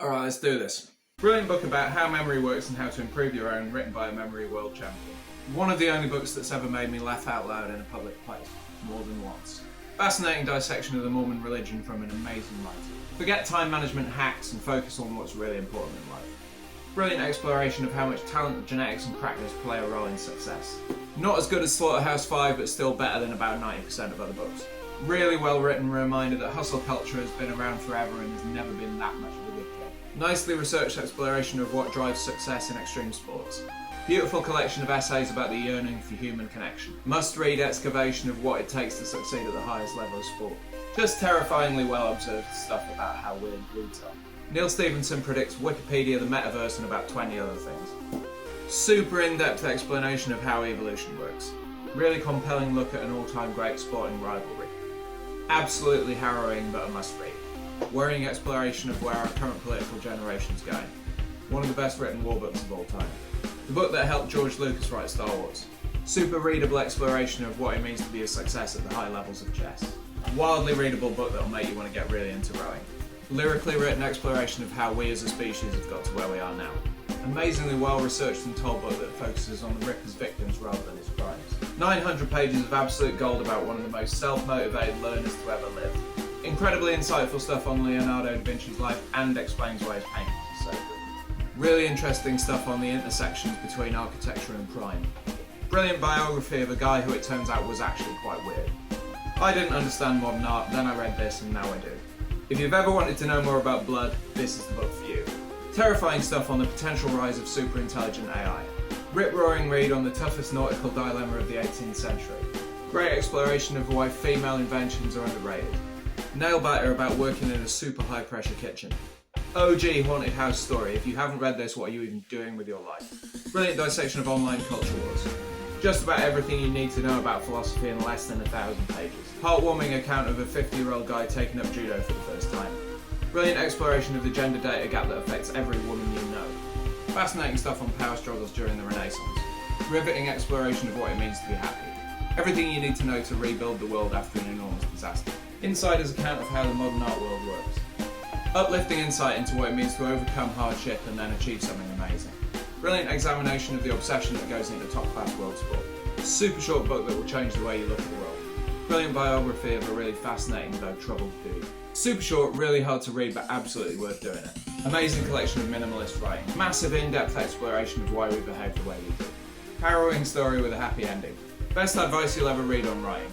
Alright, let's do this. Brilliant book about how memory works and how to improve your own, written by a memory world champion. One of the only books that's ever made me laugh out loud in a public place, more than once. Fascinating dissection of the Mormon religion from an amazing writer. Forget time management hacks and focus on what's really important in life. Brilliant exploration of how much talent, genetics and practice play a role in success. Not as good as Slaughterhouse-Five, but still better than about 90% of other books. Really well written reminder that hustle culture has been around forever and has never been that much of a good thing. Nicely researched exploration of what drives success in extreme sports. Beautiful collection of essays about the yearning for human connection. Must-read excavation of what it takes to succeed at the highest level of sport. Just terrifyingly well-observed stuff about how weird dudes are. Neal Stephenson predicts Wikipedia, the metaverse, and about 20 other things. Super in-depth explanation of how evolution works. Really compelling look at an all-time great sporting rivalry. Absolutely harrowing, but a must-read. Worrying exploration of where our current political generation's going. One of the best written war books of all time. The book that helped George Lucas write Star Wars. Super readable exploration of what it means to be a success at the high levels of chess. Wildly readable book that'll make you want to get really into rowing. Lyrically written exploration of how we as a species have got to where we are now. Amazingly well researched and told book that focuses on the Ripper's victims rather than his crimes. 900 pages of absolute gold about one of the most self-motivated learners to ever live. Incredibly insightful stuff on Leonardo da Vinci's life and explains why his paintings are so good. Really interesting stuff on the intersections between architecture and crime. Brilliant biography of a guy who it turns out was actually quite weird. I didn't understand modern art, then I read this and now I do. If you've ever wanted to know more about blood, this is the book for you. Terrifying stuff on the potential rise of super-intelligent AI. Rip-roaring read on the toughest nautical dilemma of the 18th century. Great exploration of why female inventions are underrated. Nail-biter about working in a super high-pressure kitchen. OG haunted house story. If you haven't read this, what are you even doing with your life? Brilliant dissection of online culture wars. Just about everything you need to know about philosophy in less than 1,000 pages. Heartwarming account of a 50-year-old guy taking up judo for the first time. Brilliant exploration of the gender data gap that affects every woman you know. Fascinating stuff on power struggles during the Renaissance. Riveting exploration of what it means to be happy. Everything you need to know to rebuild the world after an enormous disaster. Insider's account of how the modern art world works. Uplifting insight into what it means to overcome hardship and then achieve something amazing. Brilliant examination of the obsession that goes into top-class world sport. Super short book that will change the way you look at the world. Brilliant biography of a really fascinating though troubled dude. Super short, really hard to read, but absolutely worth doing it. Amazing collection of minimalist writing. Massive in-depth exploration of why we behave the way we do. Harrowing story with a happy ending. Best advice you'll ever read on writing.